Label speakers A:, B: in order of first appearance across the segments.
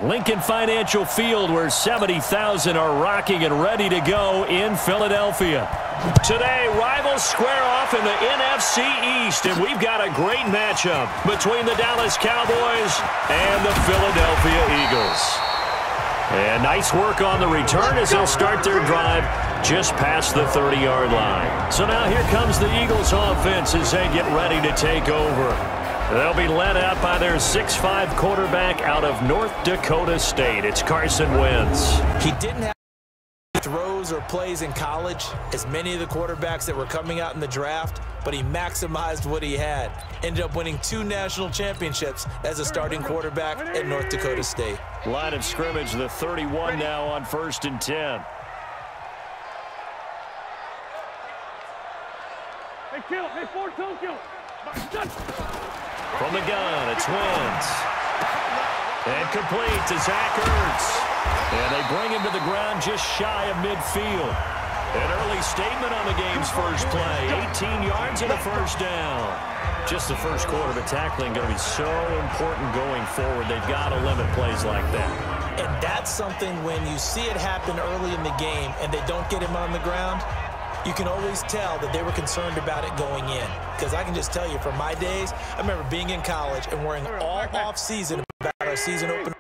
A: Lincoln Financial Field, where 70,000 are rocking and ready to go in Philadelphia. Today, rivals square off in the NFC East, and we've got a great matchup between the Dallas Cowboys and the Philadelphia Eagles. And nice work on the return as they'll start their drive just past the 30-yard line. So now here comes the Eagles offense as they get ready to take over. They'll be led out by their 6'5" quarterback out of North Dakota State. It's Carson Wentz.
B: He didn't have throws or plays in college as many of the quarterbacks that were coming out in the draft, but he maximized what he had. Ended up winning 2 national championships as a starting quarterback at North Dakota State.
A: Line of scrimmage, the 31 now on 1st and 10.
C: Hey, kill. Hey, 4-2, kill.
A: From the gun, it's Wentz. And complete to Zach Ertz. And they bring him to the ground just shy of midfield. An early statement on the game's first play. 18 yards and a first down. Just the first quarter, but tackling going to be so important going forward. They've got to limit plays like that.
B: And that's something when you see it happen early in the game and they don't get him on the ground, you can always tell that they were concerned about it going in. Because I can just tell you from my days, I remember being in college and worrying all off-season about our season opener.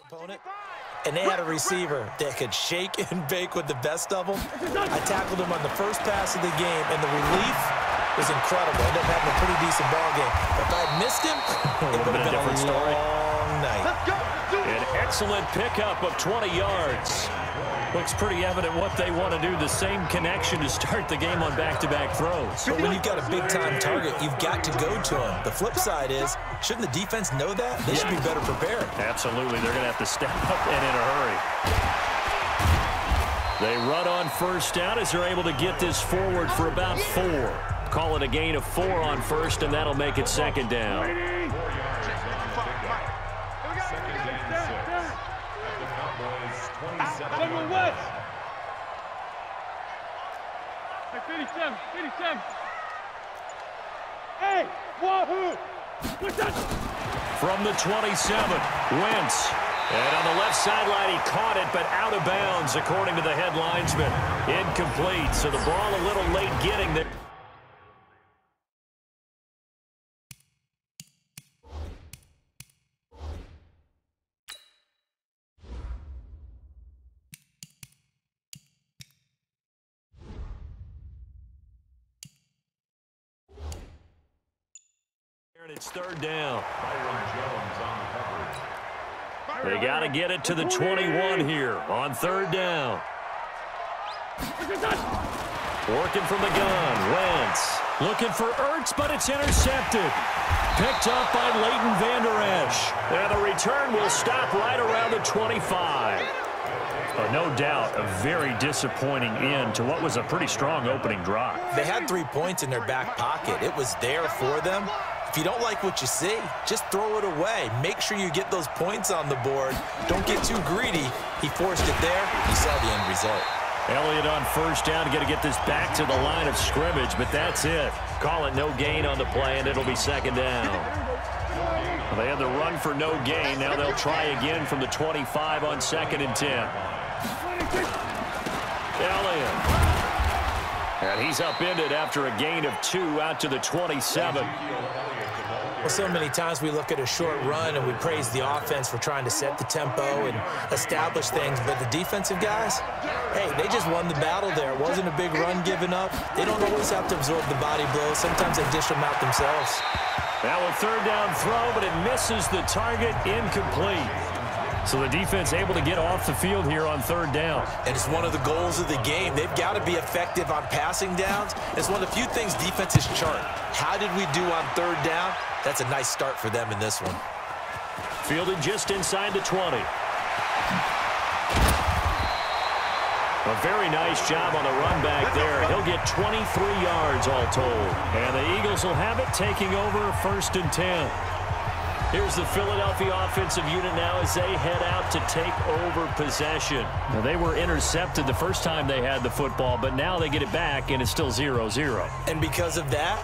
B: Opponent. And they had a receiver that could shake and bake with the best of them. I tackled him on the first pass of the game, and the relief was incredible. I ended up having a pretty decent ball game. But if I had missed him, it would have been a long night.
A: An excellent pickup of 20 yards. Looks pretty evident what they want to do. The same connection to start the game on back-to-back throws.
B: But when you've got a big-time target, you've got to go to him. The flip side is, shouldn't the defense know that? They should be better prepared.
A: Absolutely. They're going to have to step up and in a hurry. They run on first down as they're able to get this forward for about 4. Call it a gain of 4 on first, and that'll make it second down.
C: Hey, wahoo!
A: From the 27, Wentz. And on the left sideline, he caught it, but out of bounds, according to the head linesman. Incomplete, so the ball a little late getting there. It's third down. They got to get it to the 21 here on third down. Working from the gun, Wentz. Looking for Ertz, but it's intercepted. Picked up by Leighton Vander Esch. And the return will stop right around the 25. No doubt a very disappointing end to what was a pretty strong opening drive.
B: They had 3 points in their back pocket. It was there for them. If you don't like what you see, just throw it away. Make sure you get those points on the board. Don't get too greedy. He forced it there. You saw the end result.
A: Elliott on first down, got to get this back to the line of scrimmage, but that's it. Call it no gain on the play, and it'll be second down. Well, they had the run for no gain. Now they'll try again from the 25 on 2nd and 10. Elliott. And he's upended after a gain of 2 out to the 27.
B: Well, so many times we look at a short run and we praise the offense for trying to set the tempo and establish things, but the defensive guys, hey, they just won the battle there. It wasn't a big run given up. They don't always have to absorb the body blows. Sometimes they dish them out themselves.
A: Now a third down throw, but it misses the target, incomplete. So the defense able to get off the field here on third down.
B: And it's one of the goals of the game. They've got to be effective on passing downs. It's one of the few things defenses chart. How did we do on third down? That's a nice start for them in this one.
A: Fielded just inside the 20. A very nice job on the run back there. He'll get 23 yards all told. And the Eagles will have it, taking over 1st and 10. Here's the Philadelphia offensive unit now as they head out to take over possession. Now, they were intercepted the first time they had the football, but now they get it back, and it's still 0-0.
B: And because of that,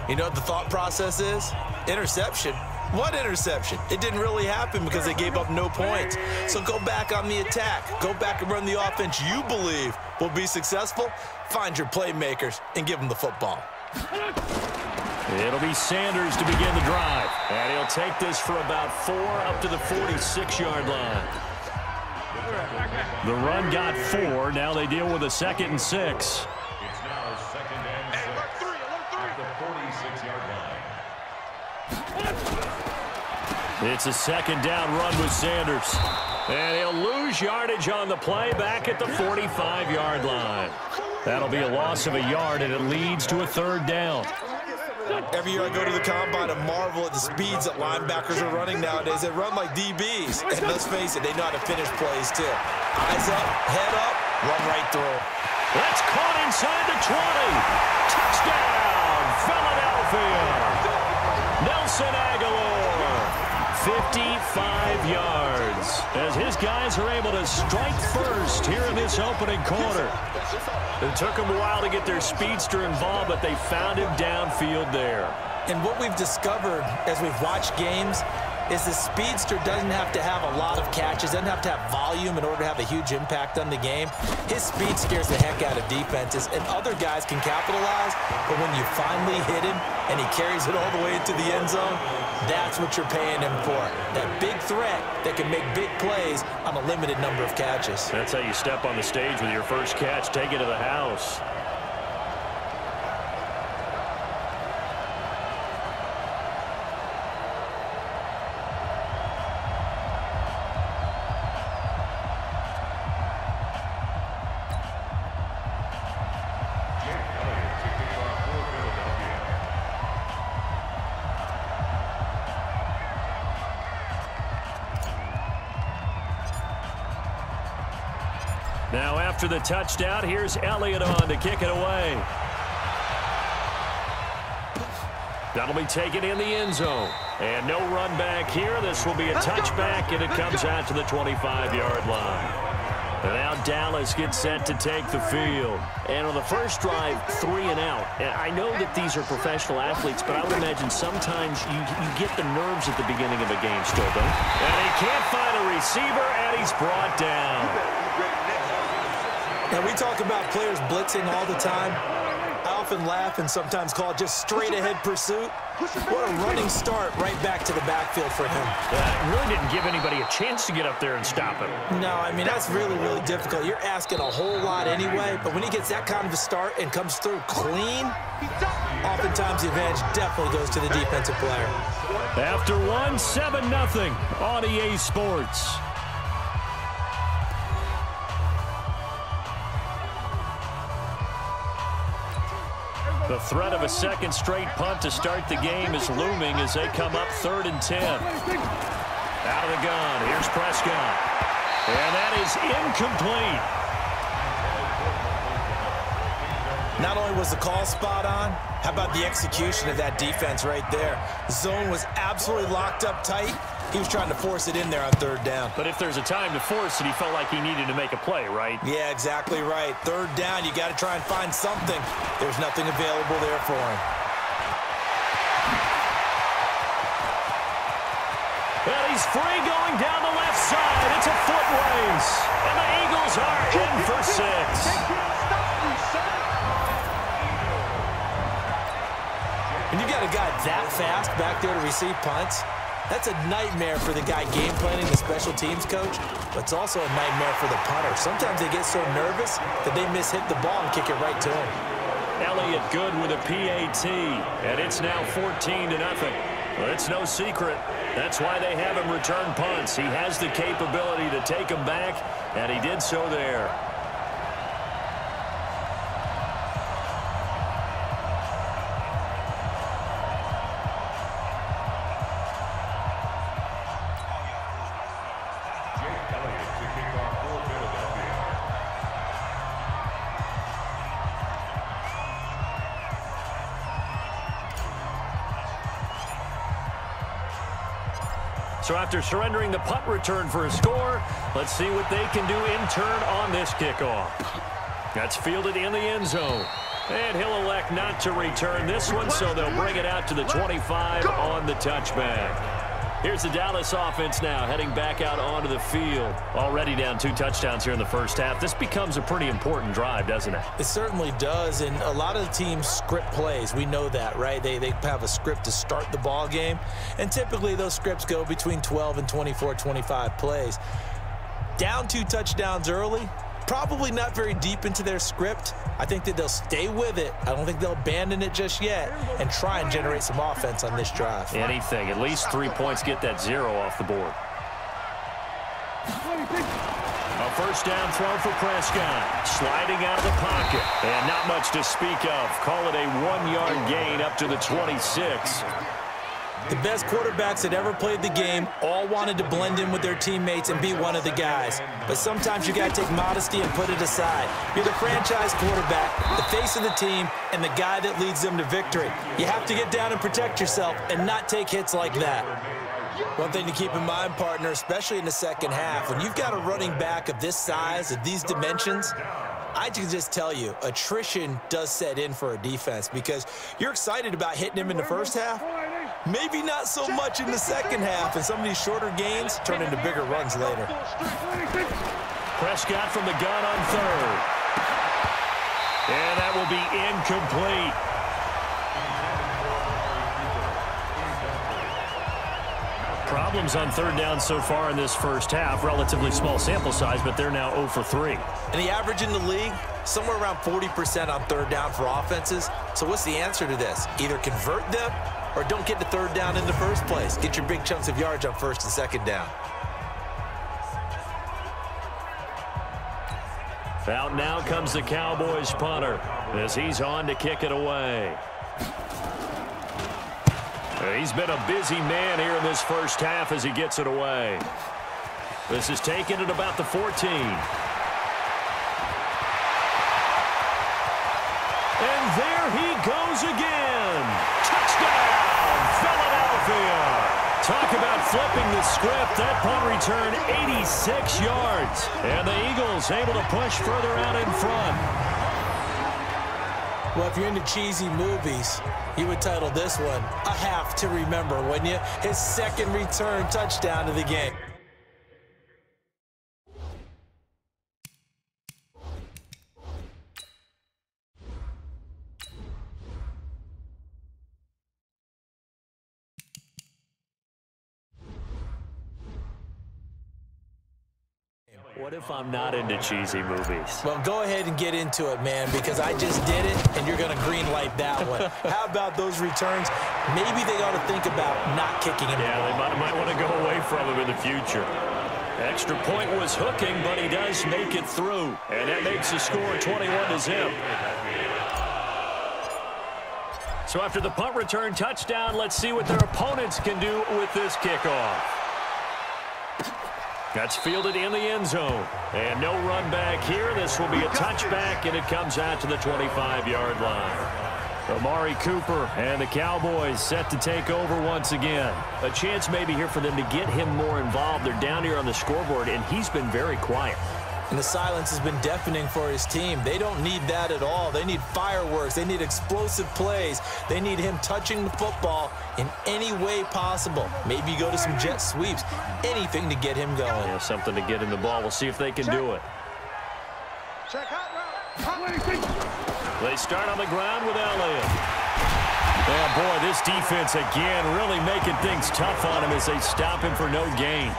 B: you know what the thought process is? Interception. What interception? It didn't really happen because they gave up no points. So go back on the attack. Go back and run the offense you believe will be successful. Find your playmakers and give them the football.
A: It'll be Sanders to begin the drive. And he'll take this for about 4 up to the 46-yard line. The run got 4. Now they deal with a 2nd and 6.
D: It's now 2nd and 6 at the 46-yard line.
A: It's a 2nd down run with Sanders. And he'll lose yardage on the play back at the 45-yard line. That'll be a loss of a yard, and it leads to a 3rd down.
B: Every year I go to the combine and marvel at the speeds that linebackers are running nowadays. They run like DBs. And let's face it, they know how to finish plays too. Eyes up, head up, run right through.
A: That's caught inside the 20. Touchdown, Philadelphia. Nelson Aguilar, 55 yards. As his guys are able to strike first here in this opening quarter. It took them a while to get their speedster involved, but they found him downfield there.
B: And what we've discovered as we've watched games is the speedster doesn't have to have a lot of catches, doesn't have to have volume in order to have a huge impact on the game. His speed scares the heck out of defenses, and other guys can capitalize, but when you finally hit him and he carries it all the way into the end zone, that's what you're paying him for. That big threat that can make big plays on a limited number of catches.
A: That's how you step on the stage with your first catch, take it to the house. Now after the touchdown, here's Elliott on to kick it away. That'll be taken in the end zone. And no run back here. This will be a touchback, and it comes out to the 25-yard line. And now Dallas gets set to take the field. And on the first drive, 3 and out. And I know that these are professional athletes, but I would imagine sometimes you get the nerves at the beginning of a game still, don't you? And he can't find a receiver, and he's brought down.
B: Now, we talk about players blitzing all the time. I often laugh and sometimes call it just straight-ahead pursuit. What a running start right back to the backfield for him.
A: Really didn't give anybody a chance to get up there and stop him.
B: No, I mean, that's really, really difficult. You're asking a whole lot anyway, but when he gets that kind of a start and comes through clean, oftentimes the advantage definitely goes to the defensive player.
A: After one, 7-0 on EA Sports. The threat of a second straight punt to start the game is looming as they come up 3rd and 10. Out of the gun, here's Prescott. And that is incomplete.
B: Not only was the call spot on, how about the execution of that defense right there? Zone was absolutely locked up tight. He was trying to force it in there on 3rd down.
A: But if there's a time to force it, he felt like he needed to make a play, right?
B: Yeah, exactly right. 3rd down, you got to try and find something. There's nothing available there for him.
A: Well, he's free going down the left side. It's a foot race. And the Eagles are in for 6.
B: When you got a guy that fast back there to receive punts, that's a nightmare for the guy game planning, the special teams coach, but it's also a nightmare for the punter. Sometimes they get so nervous that they mishit the ball and kick it right to him.
A: Elliott good with a PAT, and it's now 14-0. Well, it's no secret. That's why they have him return punts. He has the capability to take them back, and he did so there. So after surrendering the punt return for a score, let's see what they can do in turn on this kickoff. That's fielded in the end zone. And he'll elect not to return this one, so they'll bring it out to the 25 on the touchback. Here's the Dallas offense now, heading back out onto the field. Already down 2 touchdowns here in the first half. This becomes a pretty important drive, doesn't it?
B: It certainly does, and a lot of the teams script plays. We know that, right? They have a script to start the ball game, and typically those scripts go between 12 and 24, 25 plays. Down 2 touchdowns early, probably not very deep into their script. I think that they'll stay with it. I don't think they'll abandon it just yet and try and generate some offense on this drive.
A: Anything. At least 3 points, get that 0 off the board. A first down throw for Prescott. Sliding out of the pocket. And not much to speak of. Call it a 1-yard gain up to the 26.
B: The best quarterbacks that ever played the game all wanted to blend in with their teammates and be one of the guys. But sometimes you got to take modesty and put it aside. You're the franchise quarterback, the face of the team, and the guy that leads them to victory. You have to get down and protect yourself and not take hits like that. One thing to keep in mind, partner, especially in the second half, when you've got a running back of this size, of these dimensions, I can just tell you, attrition does set in for a defense because you're excited about hitting him in the first half. Maybe not so much in the second half, and some of these shorter gains turn into bigger runs later.
A: Prescott from the gun on third. And that will be incomplete. Problems on third down so far in this first half. Relatively small sample size, but they're now 0 for 3.
B: And the average in the league, somewhere around 40% on third down for offenses. So what's the answer to this? Either convert them or don't get to third down in the first place. Get your big chunks of yards on first and second down.
A: Out now comes the Cowboys punter as he's on to kick it away. He's been a busy man here in this first half as he gets it away. This is taken at about the 14. And there he goes again. Touchdown, Philadelphia. Talk about flipping the script. That punt return, 86 yards. And the Eagles able to push further out in front.
B: Well, if you're into cheesy movies, you would title this one A Half to Remember, wouldn't you? His second return touchdown of the game.
A: What if I'm not into cheesy movies?
B: Well, go ahead and get into it, man, because I just did it, and you're going to green light that one. How about those returns? Maybe they ought to think about not kicking him.
A: Yeah, they might want to go away from him in the future. Extra point was hooking, but he does make it through. And that makes the score 21-0. So after the punt return touchdown, let's see what their opponents can do with this kickoff. That's fielded in the end zone. And no run back here. This will be a touchback, and it comes out to the 25-yard line. Amari Cooper and the Cowboys set to take over once again. A chance maybe here for them to get him more involved. They're down here on the scoreboard, and he's been very quiet.
B: And the silence has been deafening for his team. They don't need that at all. They need fireworks. They need explosive plays. They need him touching the football in any way possible. Maybe go to some jet sweeps. Anything to get him going.
A: Yeah, something to get in the ball. We'll see if they can do it. They start on the ground with Elliott. Oh, boy, this defense again really making things tough on him as they stop him for no gain.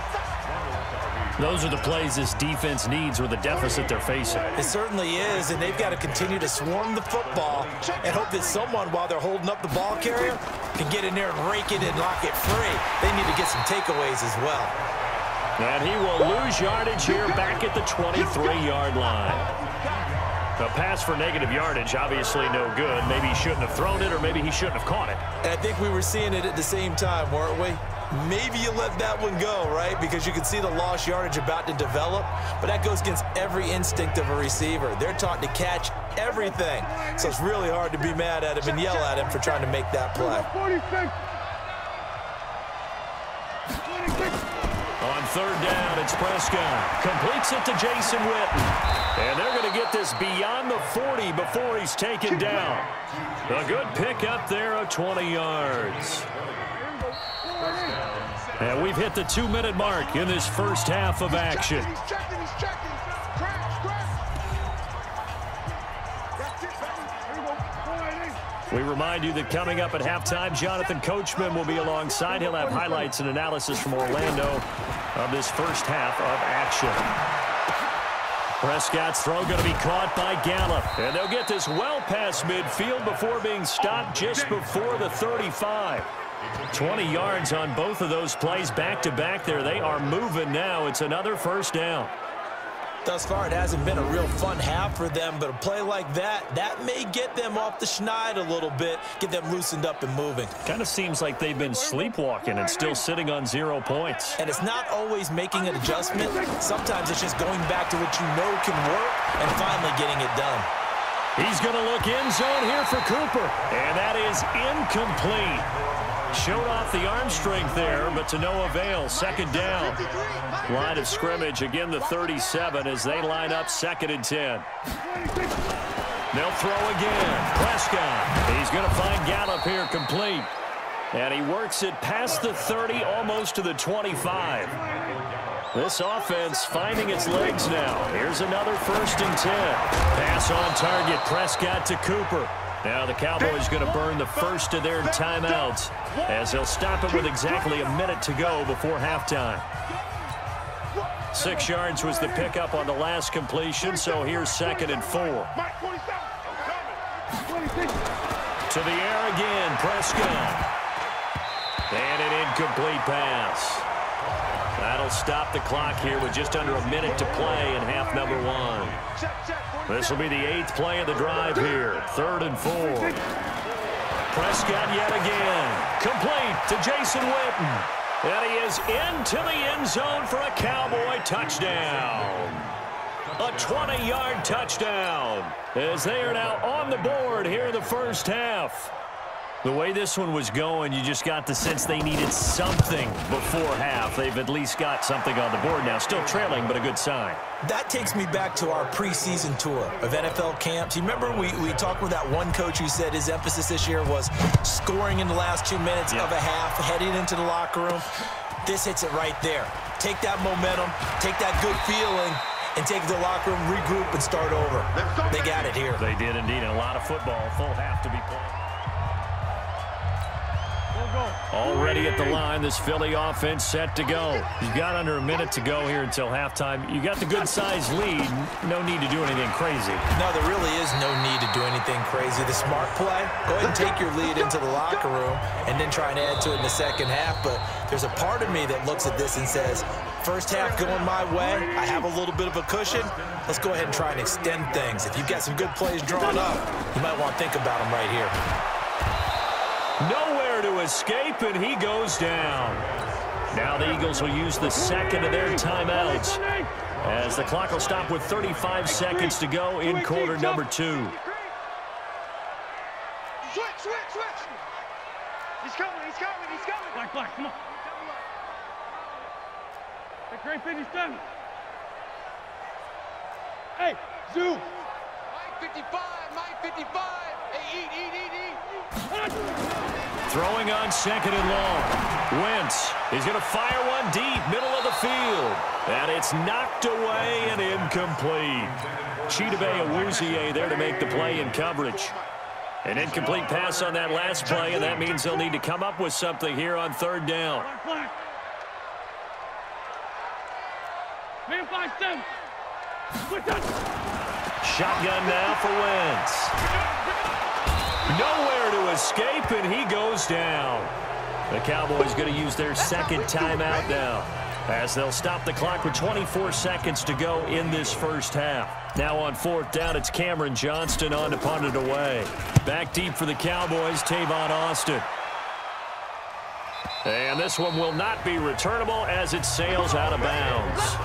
A: Those are the plays this defense needs with the deficit they're facing.
B: It certainly is, and they've got to continue to swarm the football and hope that someone, while they're holding up the ball carrier, can get in there and rake it and lock it free. They need to get some takeaways as well.
A: And he will lose yardage here back at the 23-yard line. A pass for negative yardage, obviously no good. Maybe he shouldn't have thrown it, or maybe he shouldn't have caught it.
B: And I think we were seeing it at the same time, weren't we? Maybe you let that one go, right? Because you can see the lost yardage about to develop. But that goes against every instinct of a receiver. They're taught to catch everything. So it's really hard to be mad at him and yell at him for trying to make that play.
C: 46.
A: On third down, it's Prescott. Completes it to Jason Witten. And they're going to get this beyond the 40 before he's taken down. A good pick up there of 20 yards. And we've hit the 2-minute mark in this first half of action. We remind you that coming up at halftime, Jonathan Coachman will be alongside. He'll have highlights and analysis from Orlando of this first half of action. Prescott's throw going to be caught by Gallup. And they'll get this well past midfield before being stopped just before the 35. 20 yards on both of those plays back-to-back there. They are moving now. It's another first down.
B: Thus far, it hasn't been a real fun half for them, but a play like that may get them off the schneid a little bit, get them loosened up and moving.
A: Kind of seems like they've been sleepwalking and still sitting on 0 points.
B: And it's not always making an adjustment. Sometimes it's just going back to what you know can work and finally getting it done.
A: He's going to look end zone here for Cooper, and that is incomplete. Showed off the arm strength there, but to no avail. Second down. Line of scrimmage, again the 37 as they line up 2nd and 10. They'll throw again. Prescott. He's going to find Gallup here complete. And he works it past the 30, almost to the 25. This offense finding its legs now. Here's another 1st and 10. Pass on target. Prescott to Cooper. Now the Cowboys going to burn the first of their timeouts as they'll stop it with exactly a minute to go before halftime. 6 yards was the pickup on the last completion, so here's 2nd and 4. To the air again, Prescott. And an incomplete pass. That'll stop the clock here with just under a minute to play in half number 1. This will be the 8th play of the drive here. 3rd and 4. Prescott yet again. Complete to Jason Witten. And he is into the end zone for a Cowboy touchdown. A 20-yard touchdown as they are now on the board here in the first half. The way this one was going, you just got the sense they needed something before half. They've at least got something on the board now. Still trailing, but a good sign.
B: That takes me back to our preseason tour of NFL camps. You remember we talked with that one coach who said his emphasis this year was scoring in the last 2 minutes of a half, heading into the locker room. This hits it right there. Take that momentum, take that good feeling, and take the locker room, regroup, and start over. They got it here.
A: They did indeed, and a lot of football. Full half to be played. Already at the line, this Philly offense set to go. You've got under a minute to go here until halftime. You got the good-sized lead. No need to do anything crazy.
B: No, there really is no need to do anything crazy. The smart play, go ahead and take your lead into the locker room and then try and add to it in the second half. But there's a part of me that looks at this and says, first half going my way, I have a little bit of a cushion. Let's go ahead and try and extend things. If you've got some good plays drawn up, you might want to think about them right here.
A: Nowhere to escape, and he goes down. Now the Eagles will use the 2nd of their timeouts as the clock will stop with 35 seconds to go in quarter number 2.
C: Switch. He's coming. Black, come on. Hey, great finish, done. Hey, Zoo.
E: Mike 55. Hey, eat.
A: Throwing on 2nd and long. Wentz is going to fire one deep, middle of the field. And it's knocked away and incomplete. Chidobe Awuzie there to make the play in coverage. An incomplete pass on that last play, and that means they'll need to come up with something here on 3rd down.
C: Man 5-7.
A: Shotgun now for Wentz. Nowhere to escape, and he goes down. The Cowboys going to use their 2nd timeout now as they'll stop the clock with 24 seconds to go in this first half. Now on 4th down, it's Cameron Johnston on to punt it away. Back deep for the Cowboys, Tavon Austin. And this one will not be returnable as it sails out of bounds.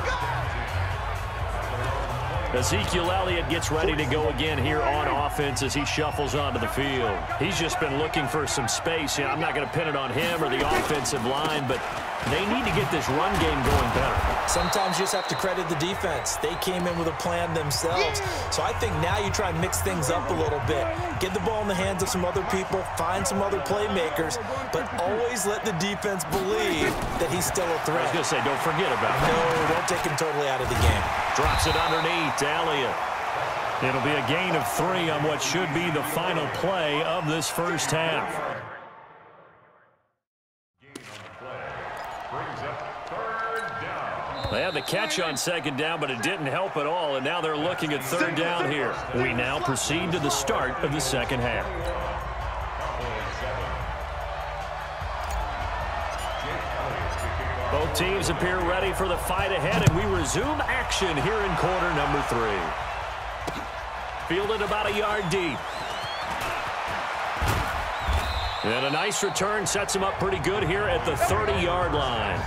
A: Ezekiel Elliott gets ready to go again here on offense as he shuffles onto the field. He's just been looking for some space. I'm not going to pin it on him or the offensive line, but They need to get this run game going better.
B: Sometimes you just have to credit the defense. They came in with a plan themselves. So I think now you try and mix things up a little bit. Get the ball in the hands of some other people, find some other playmakers, but always let the defense believe that he's still a threat.
A: I was going to say, don't forget about it.
B: No, don't take him totally out of the game.
A: Drops it underneath to Elliott. It'll be a gain of 3 on what should be the final play of this first half. They had the catch on second down, but it didn't help at all, and now they're looking at third down here. We now proceed to the start of the second half. Both teams appear ready for the fight ahead, and we resume action here in quarter number 3. Fielded about a yard deep. And a nice return sets him up pretty good here at the 30-yard line.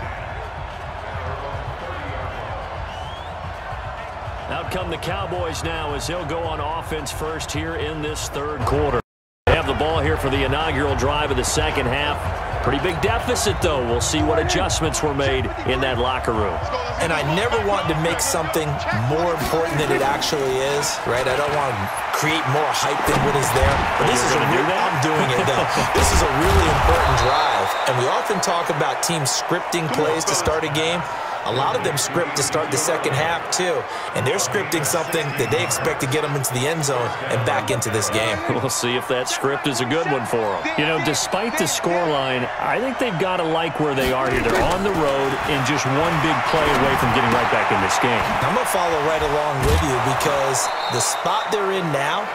A: Out come the Cowboys now as he'll go on offense first here in this third quarter. They have the ball here for the inaugural drive of the second half. Pretty big deficit, though. We'll see what adjustments were made in that locker room.
B: And I never want to make something more important than it actually is, right? I don't want to create more hype than what is there. But this is I'm doing it, though. This is a really important drive. And we often talk about teams scripting plays to start a game. A lot of them script to start the second half, too. And they're scripting something that they expect to get them into the end zone and back into this game.
A: We'll see if that script is a good one for them. You know, despite the scoreline, I think they've got to like where they are here. They're on the road and just one big play away from getting right back in this game.
B: I'm going to follow right along with you because the spot they're in now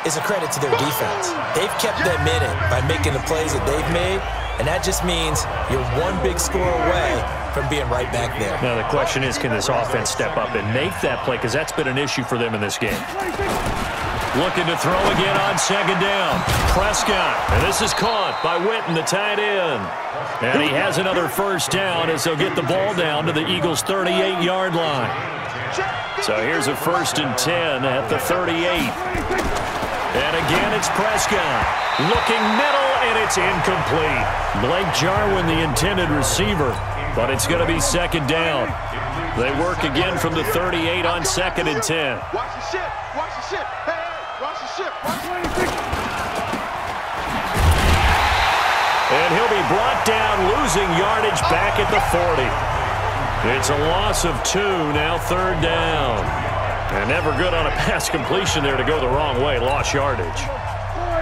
B: is a credit to their defense. They've kept them in it by making the plays that they've made, and that just means you're one big score away from being right back there.
A: Now the question is, can this offense step up and make that play? Because that's been an issue for them in this game. Looking to throw again on second down. Prescott, and this is caught by Witten, the tight end. And he has another first down as they'll get the ball down to the Eagles' 38-yard line. So here's a 1st and 10 at the 38. And again, it's Prescott. Looking middle, and it's incomplete. Blake Jarwin, the intended receiver. But it's going to be second down. They work again from the 38 on 2nd and 10.
C: Watch the ship. Watch the ship. Hey, watch the ship.
A: And he'll be brought down, losing yardage back at the 40. It's a loss of 2, now 3rd down. And never good on a pass completion there to go the wrong way, lost yardage.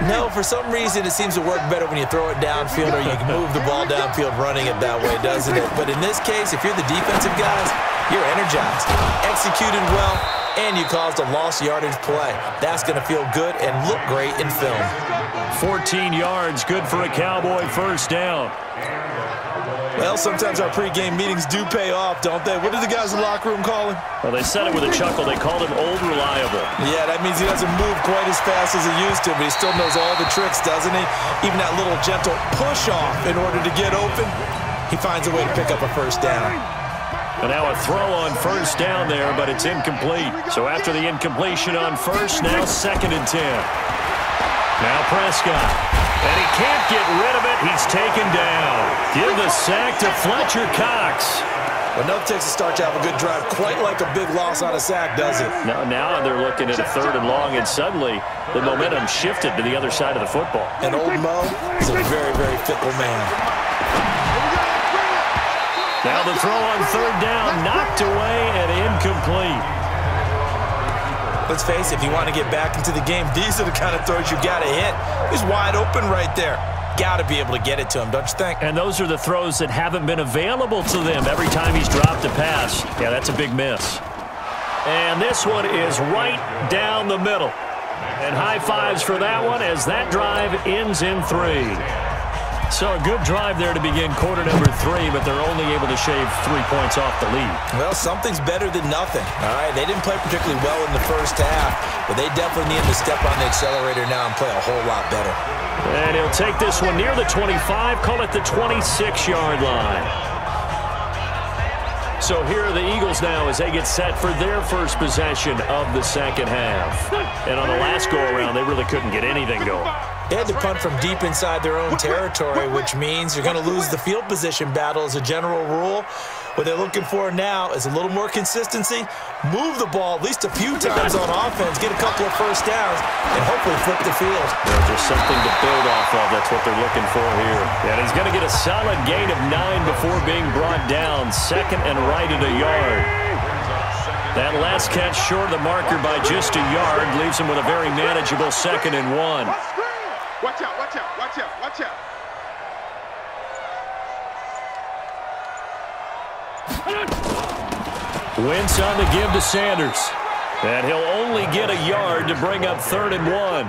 B: No, for some reason it seems to work better when you throw it downfield or you can move the ball downfield running it that way, doesn't it? But in this case, if you're the defensive guys, you're energized, executed well, and you caused a lost yardage play. That's going to feel good and look great in film.
A: 14 yards, good for a Cowboy first down.
B: Well, sometimes our pregame meetings do pay off, don't they? What did the guys in the locker room call him?
A: Well, they said it with a chuckle. They called him Old Reliable.
B: Yeah, that means he doesn't move quite as fast as he used to, but he still knows all the tricks, doesn't he? Even that little gentle push-off in order to get open, he finds a way to pick up a first down.
A: And now a throw on first down there, but it's incomplete. So after the incompletion on first, now 2nd and 10. Now Prescott. And he can't get rid of it. He's taken down. Give the sack to Fletcher Cox.
B: Well, enough takes to start to have a good drive. Quite like a big loss on a sack, does it?
A: Now they're looking at a 3rd and long, and suddenly the momentum shifted to the other side of the football.
B: And old Mo is a very, very fickle man.
A: Now the throw on 3rd down, knocked away and incomplete.
B: Let's face it, if you want to get back into the game, these are the kind of throws you got to hit. He's wide open right there. Got to be able to get it to him, don't you think?
A: And those are the throws that haven't been available to them every time he's dropped a pass. Yeah, that's a big miss. And this one is right down the middle. And high fives for that one as that drive ends in 3. So a good drive there to begin quarter number 3, but they're only able to shave 3 points off the lead.
B: Well, something's better than nothing, all right? They didn't play particularly well in the first half, but they definitely need to step on the accelerator now and play a whole lot better.
A: And he'll take this one near the 25, call it the 26-yard line. So here are the Eagles now as they get set for their first possession of the second half. And on the last go-around, they really couldn't get anything going.
B: They had to punt from deep inside their own territory, which means you're going to lose the field position battle as a general rule. What they're looking for now is a little more consistency, move the ball at least a few times on offense, get a couple of first downs, and hopefully flip the field.
A: Just something to build off of. That's what they're looking for here. And he's going to get a solid gain of 9 before being brought down. Second and right at a yard. That last catch short of the marker by just a yard leaves him with a very manageable 2nd and 1.
C: Watch out, watch out, watch out, watch out.
A: Wentz on the give to Sanders. And he'll only get a yard to bring up 3rd and 1.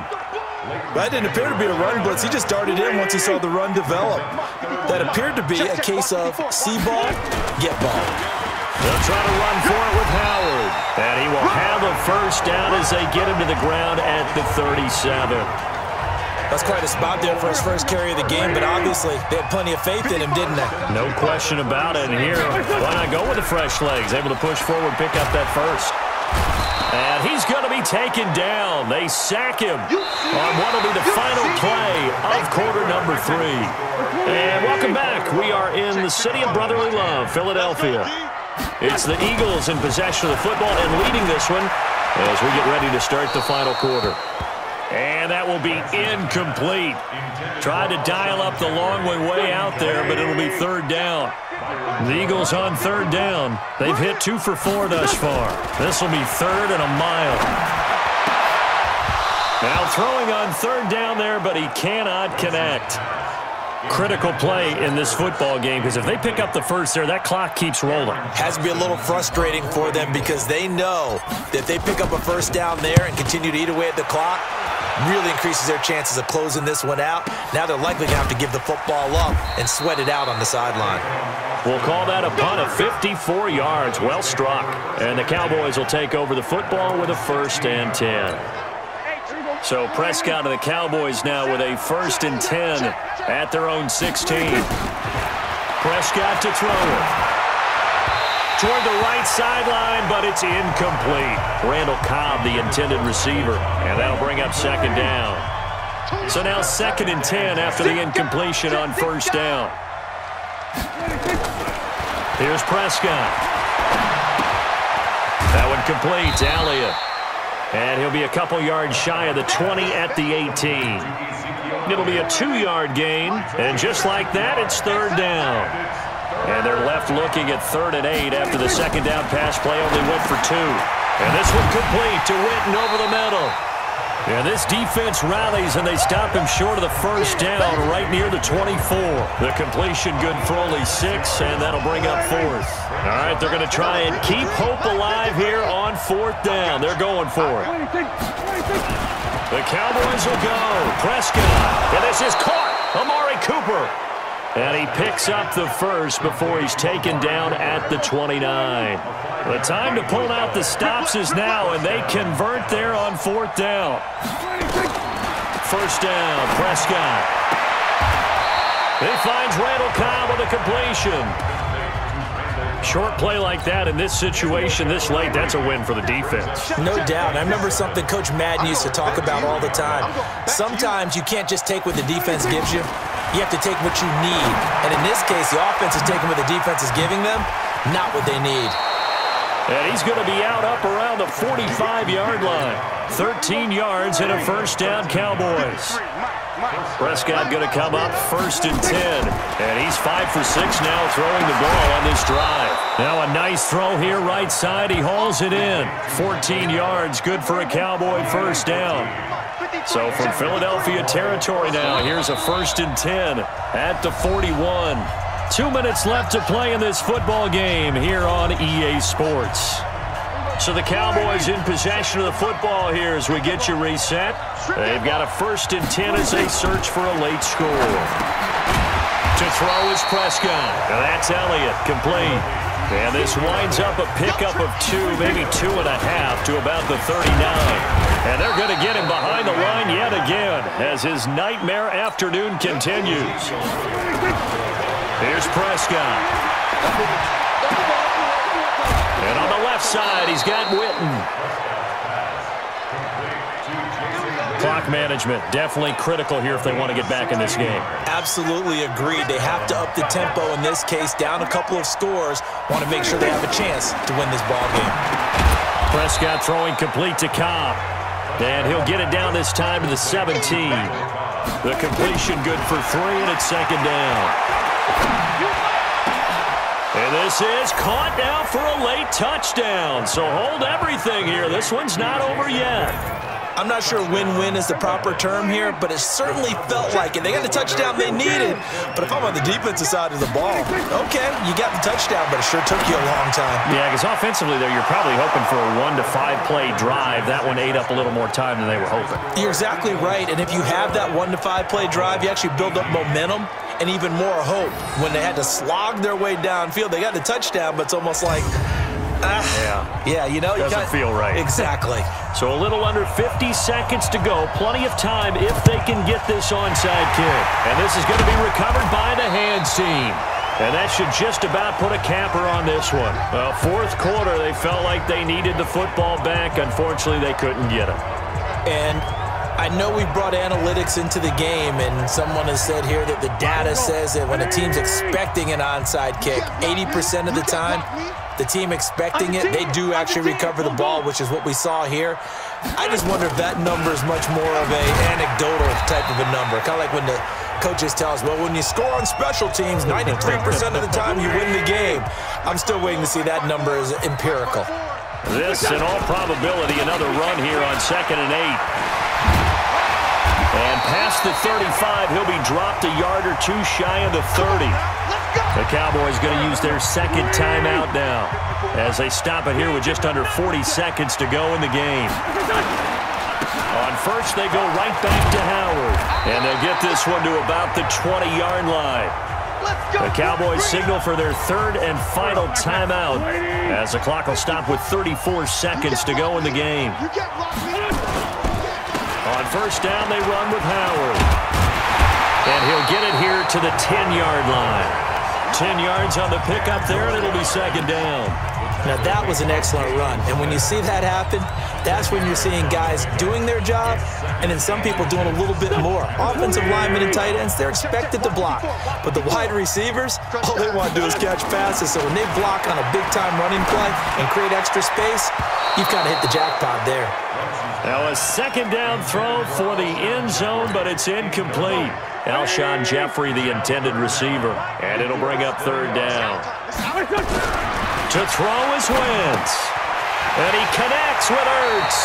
B: That didn't appear to be a run blitz. He just darted in once he saw the run develop. That appeared to be a case of see ball, get ball.
A: They'll try to run for it with Howard. And he will have a first down as they get him to the ground at the 37.
B: That's quite a spot there for his first carry of the game, but obviously they had plenty of faith in him, didn't they?
A: No question about it. And here, why not go with the fresh legs? Able to push forward, pick up that first. And he's going to be taken down. They sack him on what will be the final play of quarter number 3. And welcome back. We are in the city of brotherly love, Philadelphia. It's the Eagles in possession of the football and leading this one as we get ready to start the final quarter. And that will be incomplete. Tried to dial up the long way out there, but it'll be 3rd down. The Eagles on 3rd down. They've hit 2 for 4 thus far. This will be 3rd and a mile. Now throwing on 3rd down there, but he cannot connect. Critical play in this football game because if they pick up the first there, that clock keeps rolling.
B: Has to be a little frustrating for them because they know that if they pick up a first down there and continue to eat away at the clock, really increases their chances of closing this one out. Now they're likely going to have to give the football up and sweat it out on the sideline.
A: We'll call that a punt of 54 yards. Well struck. And the Cowboys will take over the football with a 1st and 10. So Prescott and the Cowboys now with a 1st and 10 at their own 16. Prescott to throw it. Toward the right sideline, but it's incomplete. Randall Cobb, the intended receiver, and that'll bring up 2nd down. So now 2nd and 10 after the incompletion on 1st down. Here's Prescott. That one complete. Elliott. And he'll be a couple yards shy of the 20 at the 18. It'll be a 2-yard gain, and just like that, it's 3rd down. And they're left looking at 3rd and 8 after the 2nd down pass play only went for 2. And this one complete to Witten over the middle. And this defense rallies, and they stop him short of the 1st down right near the 24. The completion good for only 6, and that'll bring up 4th. All right, they're going to try and keep hope alive here on 4th down. They're going for it. The Cowboys will go. Prescott, and this is caught. Amari Cooper. And he picks up the first before he's taken down at the 29. The time to pull out the stops is now, and they convert there on 4th down. 1st down, Prescott. He finds Randall Cobb with a completion. Short play like that in this situation this late, that's a win for the defense.
B: No doubt. I remember something Coach Madden used to talk about all the time. Sometimes you can't just take what the defense gives you. You have to take what you need. And in this case, the offense is taking what the defense is giving them, not what they need.
A: And he's going to be out up around the 45-yard line. 13 yards and a 1st down, Cowboys. Prescott going to come up 1st and 10. And he's 5 for 6 now throwing the ball on this drive. Now a nice throw here right side. He hauls it in. 14 yards, good for a Cowboy 1st down. So from Philadelphia territory now, here's a 1st and 10 at the 41. 2 minutes left to play in this football game here on EA Sports. So the Cowboys in possession of the football here as we get you reset. They've got a 1st and 10 as they search for a late score. To throw is Prescott. Now that's Elliott, complete. And this winds up a pickup of 2, maybe 2.5 to about the 39. And they're going to get him behind the line yet again as his nightmare afternoon continues. Here's Prescott. And on the left side, he's got Witten. Clock management, definitely critical here if they want to get back in this game.
B: Absolutely agreed. They have to up the tempo in this case, down a couple of scores. Want to make sure they have a chance to win this ball game.
A: Prescott throwing complete to Cobb. And he'll get it down this time to the 17. The completion good for 3, and it's second down. And this is caught now for a late touchdown. So hold everything here. This one's not over yet.
B: I'm not sure win-win is the proper term here, but it certainly felt like it. They got the touchdown they needed, but if I'm on the defensive side of the ball, okay, you got the touchdown, but it sure took you a long time.
A: Yeah, because offensively there, you're probably hoping for a 1 to 5 play drive. That one ate up a little more time than they were hoping.
B: You're exactly right, and if you have that 1 to 5 play drive, you actually build up momentum and even more hope. When they had to slog their way downfield, they got the touchdown, but it's almost like, yeah, you know,
A: doesn't feel right.
B: Exactly.
A: So a little under 50 seconds to go. Plenty of time if they can get this onside kick. And this is going to be recovered by the hands team. And that should just about put a capper on this one. Well, fourth quarter, they felt like they needed the football back. Unfortunately, they couldn't get it.
B: And I know we brought analytics into the game, and someone has said here that the data says that when a team's expecting an onside kick, 80% of the time, the team expecting it, they do actually recover the ball, which is what we saw here. I just wonder if that number is much more of an anecdotal type of a number. Kind of like when the coaches tell us, well, when you score on special teams, 93% of the time you win the game. I'm still waiting to see that number as empirical.
A: This, in all probability, another run here on 2nd and 8. And past the 35, he'll be dropped a yard or two shy of the 30. The Cowboys going to use their second timeout now as they stop it here with just under 40 seconds to go in the game. On first, they go right back to Howard. And they'll get this one to about the 20-yard line. The Cowboys signal for their third and final timeout as the clock will stop with 34 seconds to go in the game. On first down, they run with Howard. And he'll get it here to the 10-yard line. 10 yards on the pickup there, and it'll be second down.
B: Now, that was an excellent run. And when you see that happen, that's when you're seeing guys doing their job and then some people doing a little bit more. Offensive linemen and tight ends, they're expected to block. But the wide receivers, all they want to do is catch passes. So when they block on a big-time running play and create extra space, you've kind of hit the jackpot there.
A: Now a second down throw for the end zone, but it's incomplete. Alshon Jeffrey, the intended receiver, and it'll bring up third down. To throw is Wentz, and he connects with Ertz.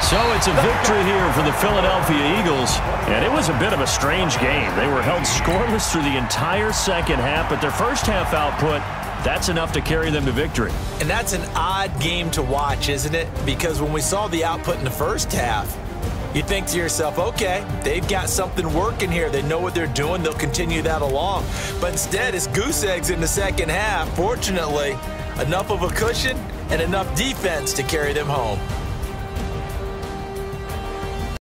A: So it's a victory here for the Philadelphia Eagles, and it was a bit of a strange game. They were held scoreless through the entire second half, but their first half output, that's enough to carry them to victory.
B: And that's an odd game to watch, isn't it? Because when we saw the output in the first half, you think to yourself, okay, they've got something working here. They know what they're doing. They'll continue that along. But instead, it's goose eggs in the second half. Fortunately, enough of a cushion and enough defense to carry them home.